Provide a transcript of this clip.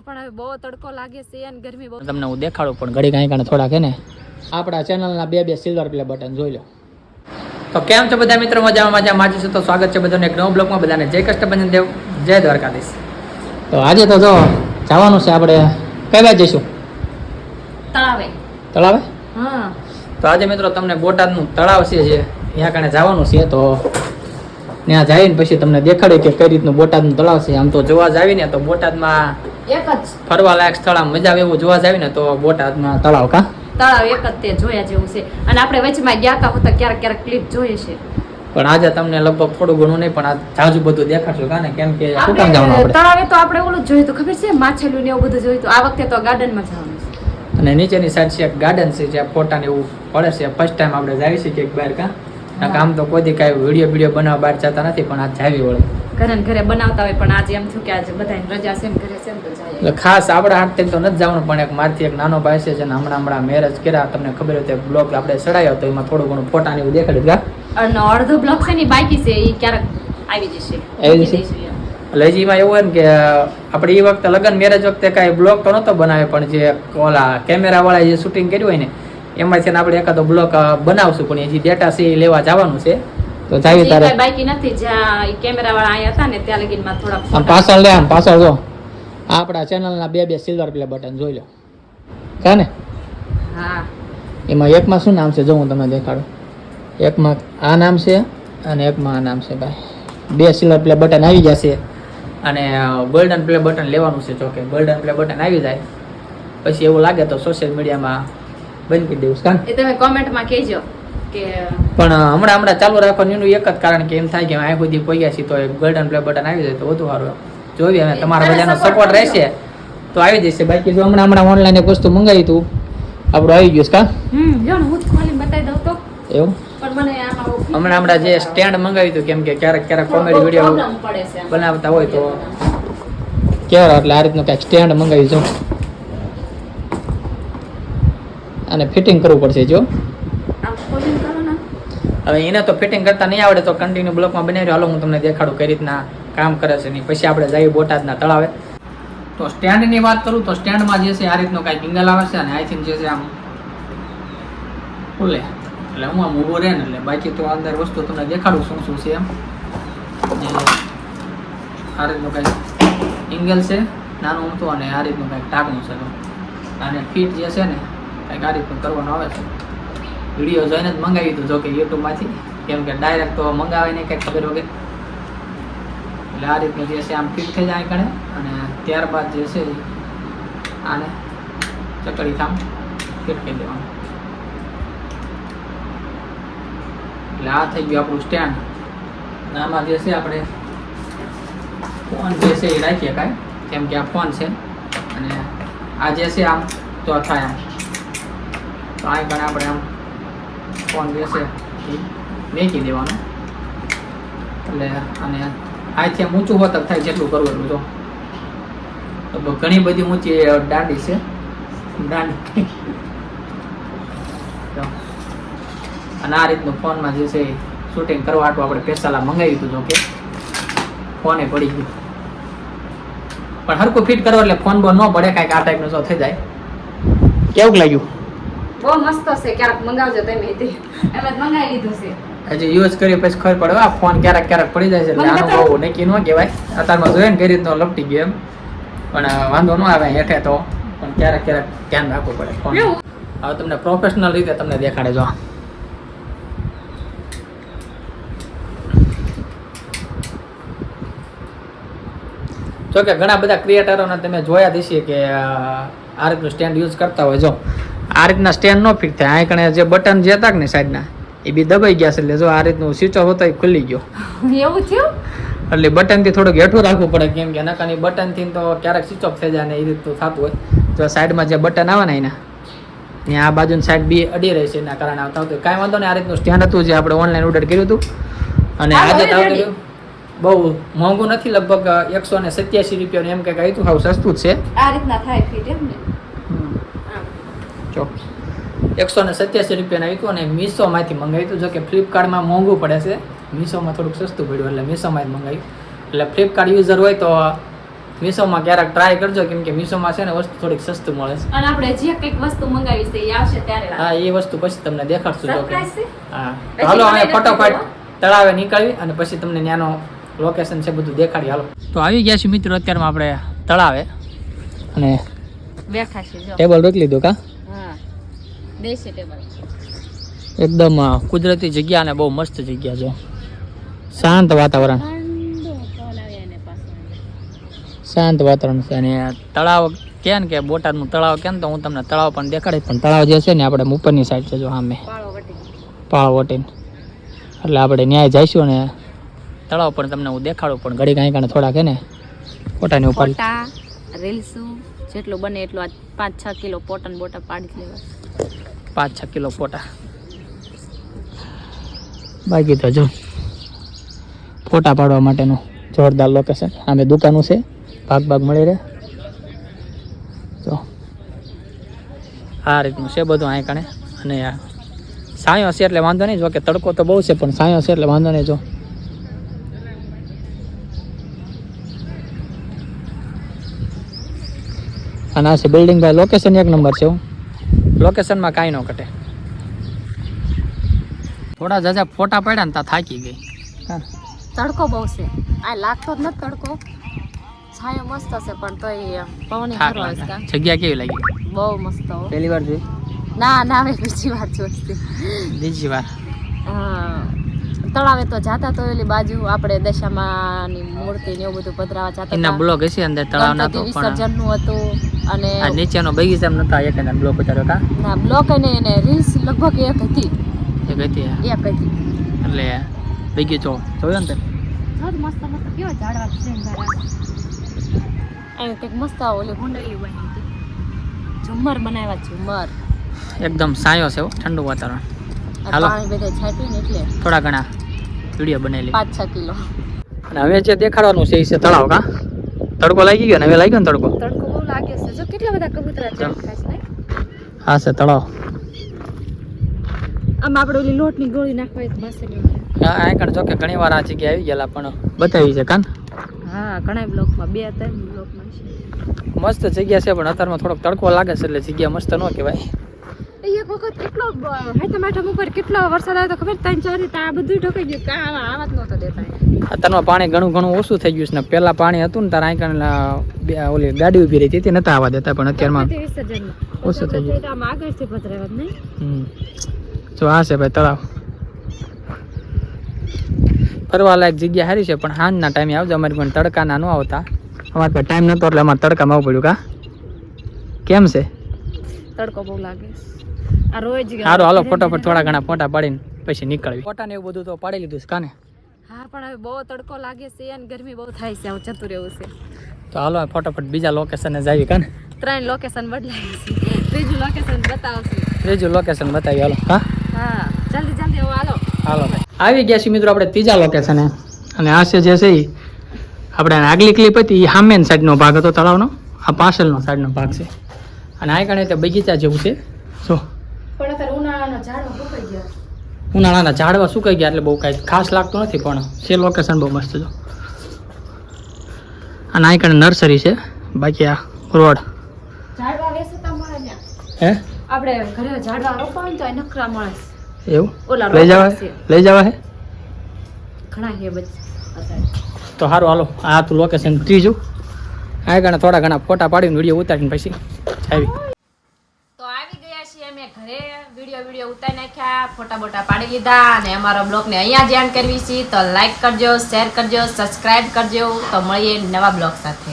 પણ હવે બહુ તડકો લાગે છે અને ગરમી બહુ. તમને હું દેખાડું પણ ઘડી કાંઈ કાંઈ થોડાક હે ને આપણા ચેનલના બે સિલ્વર પ્લે બટન જોઈ લો. તો કેમ છો બધા મિત્રો? મજામાં માજી છું. તો સ્વાગત છે બધાને એક નવો બ્લોગમાં. બધાને જય કષ્ટભંજન દેવ, જય દ્વારકાધીશ. તો આજે તો જો જવાનું છે આપણે કઈ બાજુ જઈશું? તળાવે. હા. તો આજે મિત્રો તમને બોટાદનું તળાવ છે જે ત્યાં કારણે જવાનું છે. તો ત્યાં જઈને પછી તમને દેખાડ્યું કે કઈ રીતનું બોટાદનું તળાવ છે. આમ તો જોવા જાવી ને તો બોટાદમાં એક જ ફરવા લાયક સ્થળ, આમ મજા આવે એવું જોવા જાવી ને તો બોટાદમાં તળાવ તળાવ એક જ તે જોયા જેવું છે. અને આપણે વચમાં ગયા હતા ક્યારેક ક્લિપ જોઈએ છે. પણ આજે તમને લગભગ થોડું ઘણું નહીં પણ આ જાજુ બધું દેખાડશું કાને, કેમ કે શું કામ જવાનું આપણે તળાવે તો આપણે ઓલું જોયું તો ખબર છે, માછલીઓ ને એવું બધું જોયું તો આ વખતે તો ગાર્ડનમાં જવાનું છે. અને નીચેની સાઈડ છે એક ગાર્ડન છે જ્યાં ફોટા ને એવું પડે છે. ફર્સ્ટ ટાઈમ આપણે જાવી છીએ કે બહાર કામ તો કોઈ દી કાંઈ વિડીયો બનાવવા બહાર જતા નથી પણ આ જાવી વળે ઘરે બનાવતા હોય પણ આજે એમ થયું કે આજે બધાને રજા છે ઘરે છે તો જાય. એટલે ખાસ આપણા હાથ તો નથી જવાનું પણ એક મારથી એક નાનો ભાઈ છે જેને હમણાં મેરેજ કર્યા, તમને ખબર હોય તો બ્લોગ આપણે ચડાયો તો એમાં થોડું ઘણું ફોટા ને એવું દેખાડ્યું અને અડધો બ્લોક છે ને બાકી છે એ ક્યારેક આવી જશે. એટલે હજી એમાં એવું હોય ને કે આપણે એ વખતે લગ્ન મેરેજ વખતે કાંઈ બ્લોગ તો નહોતો બનાવે પણ જે ઓલા કેમેરા વાળા જે શૂટિંગ કર્યું હોય ને એમાંથી આપણે એકાદો બ્લોગ બનાવશું પણ હજી ડેટા છે એ લેવા જવાનું છે. તો જાવી તારે બાકી નથી જ્યાં કેમેરા વાળા આયા હતા ને ત્યાં લગીનમાં થોડા આમ પાછળ લે, આમ પાછળ જો આપણા ચેનલના બે સિલ્વર પ્લે બટન જોઈ લો કાને. હા, એમાં એકમાં શું નામ છે જો હું તમને દેખાડું. એકમાં આ નામ છે અને એકમાં આ નામ છે ભાઈ. બે સિલ્વર પ્લે બટન આવી જશે અને ગોલ્ડન પ્લે બટન લેવાનું છે. જોકે ગોલ્ડન પ્લે બટન આવી જાય પછી એવું લાગે તો સોશિયલ મીડિયામાં બંધ કરી દેવું કાન. એ તમે કોમેન્ટમાં કહેજો કે પણ હમણાં ચાલુ રાખવાનું એનું એક જ કારણ કે એમ થાય કે આ સુધી પહોંચ્યા છીએ તો ગોલ્ડન પ્લે બટન આવી જાય તો વધુ સારું. જોઈએ હવે તમારા બધાનો સપોર્ટ રહેશે તો આવી જશે. બાકી જો હમણાં ઓનલાઈન એક વસ્તુ મંગાવી હતું આપણું આવી ગયું કા. જો હું જ ખોલીને બતાવી દઉં તો એવું. પણ મને હમણાં જે સ્ટેન્ડ મંગાવ્યું હતું કેમ કે ક્યારેક કોમેડી વિડીયો બનાવતા હોય તો કેવા એટલે આ રીતનું કાંઈક સ્ટેન્ડ મંગાવ્યું છું અને ફિટિંગ કરવું પડશે. જો હવે એને તો ફિટિંગ કરતા નહીં આવડે તો કન્ટિન્યુ બ્લોકમાં બનાવી હાલો હું તમને દેખાડું કઈ રીતના કામ કરે છે ને પછી આપણે જઈએ બોટાદના તળાવે. તો સ્ટેન્ડની વાત કરું તો સ્ટેન્ડમાં જે છે આ રીતનું કાંઈક એંગલ આવે છે અને આઈ થિંક જે છે આમ ખુલે એટલે હું આમ ઊભો રહે ને એટલે બાકી તો અંદર વસ્તુ તમને દેખાડું શું છે એમ. આ રીતનું કાંઈક એંગલ છે નાનું ઊંચું અને આ રીતનું કાંઈક ટાંકનું છે અને ફીટ જે છે ને કંઈક આ રીતનું કરવાનું આવે છે. વિડીયો જોઈને જ મંગાવી હતું જોકે યુટ્યુબમાંથી, કેમ કે ડાયરેક્ટ તો મંગાવે નહીં કંઈક ખબર વગર. એટલે આ રીતનું જે છે આમ ફિટ થઈ જાય કણે અને ત્યારબાદ જે છે આને ચકડી થામ ફિટ કરી દેવાનું. એટલે આ થઈ ગયું આપણું સ્ટેન્ડ. આમાં જે છે આપણે ફોન જે છે એ રાખીએ કાંઈ કેમ કે આ ફોન છે અને આ જે છે આમ તો થાય આમ તો આ કણે આપણે આમ ફોન જે છે એ મેકી દેવાનો. એટલે અને આથી આમ ઊંચું હોતક થાય જેટલું કરવું એટલું. જો તો ઘણી બધી ઊંચી દાંડી છે દાંડી. અને આ રીતનું ફોનમાં જે છે શૂટિંગ કરવા હાટું આપણે પેસાલા મંગાવ્યું હતું જોકે ફોને પડી ગયું પણ હરખું ફિટ કરો એટલે ફોન બોન ન પડે કાંઈક આ ટાઈપનું જો થઈ જાય. કેવું લાગ્યું? બહુ મસ્ત છે. ક્યારેક મંગાવજો તમે એમ જ મંગાવી લીધું છે. હજી યુઝ કરી પછી ખબર પડે આ ફોન ક્યારેક પડી જાય છે એટલે આનું બહુ નક્કી ન કહેવાય. અત્યારમાં જોઈએ ને કઈ રીતનો લપટી ગયો એમ પણ વાંધો ન આવે હેઠે તો પણ ક્યારેક ધ્યાન રાખવું પડે ફોન. હવે તમને પ્રોફેશનલ રીતે તમને દેખાડે જો. જો કે ઘણા બધા ક્રિએટરોને તમે જોયા હશે કે આ રીતનું સ્ટેન્ડ યુઝ કરતા હોય. જો આ રીતના સ્ટેન્ડ ન ફિટ થાય. આ કણે જે બટન જે હતા ને સાઈડના એ બી દબાઈ ગયા છે એટલે જો આ રીતનું સ્વિચ ઓફ હતો એ ખુલી ગયો. એવું થયું એટલે બટનથી થોડુંક હેઠું રાખવું પડે કેમ કે નકાની બટનથી તો ક્યારેક સ્વિચ ઓફ થઈ જાય ને એ રીતનું થતું હોય. જો સાઈડમાં જે બટન આવે ને એના ત્યાં આ બાજુની સાઈડ બી અડી રહી છે એના કારણે આવતા હતું. કાંઈ વાંધો નહીં. આ રીતનું સ્ટેન્ડ હતું જે આપણે ઓનલાઈન ઓર્ડર કર્યું હતું અને આજે તો બહુ મોંઘું નથી, લગભગ 187 રૂપિયાનું એમ કંઈક આવ્યું. હાવ સસ્તું જ છે. આ રીતના થાય ફિટ એમ ને. જો 187 રૂપિયાનું આવ્યું અને મીશોમાંથી મંગાવ્યું હતું. જો કે ફ્લિપકાર્ટમાં મોંઘું પડે છે, મીશોમાં થોડુંક સસ્તું પડ્યું એટલે મીશોમાં જ મંગાવ્યું. એટલે ફ્લિપકાર્ટ યુઝર હોય તો મીશોમાં ક્યારેક ટ્રાય કરજો, કેમ કે મીશોમાં છે ને વસ્તુ થોડીક સસ્તું મળે છે. અને આપણે જે કંઈક વસ્તુ મંગાવી છે એ આવશે ત્યારે હા, એ વસ્તુ પછી તમને દેખાડશું. જો કે સરપ્રાઈઝ છે. હા, તો હાલો અમે ફટોફટ તળાવે નીકળવી અને પછી તમને ત્યાંનો લોકેશન છે બધું દેખાડી. હાલો, તો આવી ગયા છીએ મિત્રો અત્યારમાં આપણે તળાવે અને બેઠા છે જો. ટેબલ રોકી લીધું કા? હા, દેશી ટેબલ. એકદમ કુદરતી જગ્યા અને બહુ મસ્ત જગ્યા જો. શાંત વાતાવરણ, શાંત વાતાવરણ છે. અને તળાવ કે ને કે બોટાદનું તળાવ કે ને તો હું તમને તળાવ પણ દેખાડીશ, પણ તળાવ જે છે ને આપણે ઉપરની સાઈડ છે જો સામે પાળો વટીને, એટલે આપણે ન્યાય જઈશું ને તળાવ પણ તમને હું દેખાડું. પણ ઘડી કાંઈ કાંઈ થોડાક હે ને પોટાની ઉપર રીલ્સું જેટલું બને એટલું આ 5-6 કિલો પોટા ને બોટા પાડી લેવા. 5-6 કિલો પોટા. બાકી તો જો ફોટા પાડવા માટેનું જોરદાર લોકેશન. આમે દુકાનો છે, ભાગ મળી રહે. જો આ રીતનું છે બધું અહીં કણે. અને સાયો છે એટલે વાંધો નહીં, જો કે તડકો તો બહુ છે પણ સાયો છે એટલે વાંધો નહીં. જો અને આ છે બિલ્ડિંગ ભાઈ. લોકેશન એક નંબર છે. લોકેશનમાં કાંઈ ન ઘટે. થોડા જાજા ફોટા પડ્યા ને ત્યાં થાકી ગઈ. હા, તડકો બહુ છે. આ લાગતો જ નથી તડકો. છાયો મસ્ત છે પણ તોય પવન થાક લાગે. જગ્યા કેવી લાગી? બહુ મસ્ત. પહેલી વાર જોઈ? ના હવે બીજી વાર જોઈ. બીજી વાર. હા, તળાવે તો જાતા તો એલી બાજુ આપણે દશામાની મૂર્તિ ને એવું બધું પધરાવા જાતા. એના બ્લોક હશે અંદર તળાવના તો, પણ વિસર્જનનું હતું. અને આ નીચેનો બગીચામાં નતા એક એના બ્લોક ઉતાર્યો કા? ના, બ્લોક એને રીલ્સ લગભગ એક હતી. એક હતી એટલે બગીચો જોયો ને તે? મસ્ત કેવો ઝાડવા છે અહીં કંઈક મસ્ત ઓલી હુંડળી બની હતી. ઝુમ્મર બનાવ્યા ઝુમ્મર. એકદમ સાયો છે, ઠંડુ વાતાવરણ. હાલો, પાણી બધે છાંટ્યું ને એટલે થોડા ઘણા વિડીયો બનાવી 5-6 કિલો. અને હવે જે દેખાડવાનું છે એ છે તળાવ કા? તડકો લાગી ગયો ને? હવે લાગ્યો ને તડકો? તડકો બહુ લાગે છે. જો કેટલા બધા કબૂતરા છે. હા છે તળાવ. આમ આપણે ઓલી લોટની ગોળી નાખવાય તો મસ્ત નહીં. હા, આગળ જો કે ઘણી વાર આ જગ્યાએ આવી ગયેલા પણ બતાવી છે કાન? હા, ઘણા બ્લોકમાં 2-3 બ્લોકમાં છે. મસ્ત જગ્યા છે પણ અત્યારમાં થોડોક તડકો લાગે છે એટલે જગ્યા મસ્ત ન કહેવાય. એક વખત કેટલો હાઈટમ ઉપર કેટલો વરસાદ આવ્યો તો ખબર? 3-4 રીત આ બધું ઢોકાઈ ગયું. કાં આવા જ નહોતો દેતા. અત્યારમાં પાણી ઘણું ઓછું થઈ ગયું છે ને પેલા પાણી હતું ને તારે આગળ ઓલી ગાડી ઉભી રહી હતી નતા આવવા દેતા, પણ અત્યારમાં ઓછું થઈ ગયું. આગળથી પધરાવા જ નહીં. જો આ છે ભાઈ તળાવ. ફરવા લાયક જગ્યા સારી છે પણ સાંજના ટાઈમે આવજો. અમારી પણ તડકાના ન આવતા. અમારે પાસે ટાઈમ નતો એટલે અમારે તડકામાં આવવું પડ્યું કા? કેમ છે? તડકો બહુ લાગે. આ રોજ સારું હાલો ફટાફટ થોડા ઘણા ફોટા પાડીને પછી નીકળવી. ફોટા ને એવું બધું તો પાડી લીધું છે કાને? હા, પણ હવે બહુ તડકો લાગે છે અને ગરમી બહુ થાય છે. હું જતું રહેવું છે. તો હાલો ફટાફટ બીજા લોકેશને જઈએ કાને? 3 લોકેશન બદલાય છે. ત્રીજું લોકેશન બતાવશે. ત્રીજું લોકેશન બતાવી હાલો. હા જલ્દી હાલો. આવી ગયા છીએ મિત્રો આપણે ત્રીજા લોકેશને. અને આ છે જે છે એ આપણે આગલી ક્લિપ હતી એ સામેની સાઈડનો ભાગ હતો તળાવનો. આ પાછળનો સાઈડનો ભાગ છે. અને આ કારણે તે બગીચા જેવું છે. જો પણ અત્યારે ઉનાળાના ઝાડવા સુકાઈ ગયા. ઉનાળાના ઝાડવા સુકાઈ ગયા એટલે બહુ કાંઈ ખાસ લાગતું નથી, પણ છે લોકેશન બહુ મસ્ત છે. અને આ કારણે નર્સરી છે. બાકી આ રોડ ઝાડવા વેચતા મળે ને. હે આપણે ઘરે ઝાડવા રોપાય તો નખરા મળે. એવું ઓલા લઈ જવા હે ઘણા હે બચ્ચા. તો સારું હાલો. આ તો લોકેશન ત્રીજું. આ કારણે થોડા ઘણા ફોટા પાડીને વિડીયો ઉતારીને પછી આવી ગયા છીએ અમે ઘરે. વિડીયો ઉતારી નાખ્યા, ફોટા બોટા પાડી લીધા અને અમારો બ્લોગને અહીંયા જ એન્ડ કરવી છે. તો લાઈક કરજો, શેર કરજો, સબસ્ક્રાઇબ કરજો. તો મળીએ નવા બ્લોગ સાથે.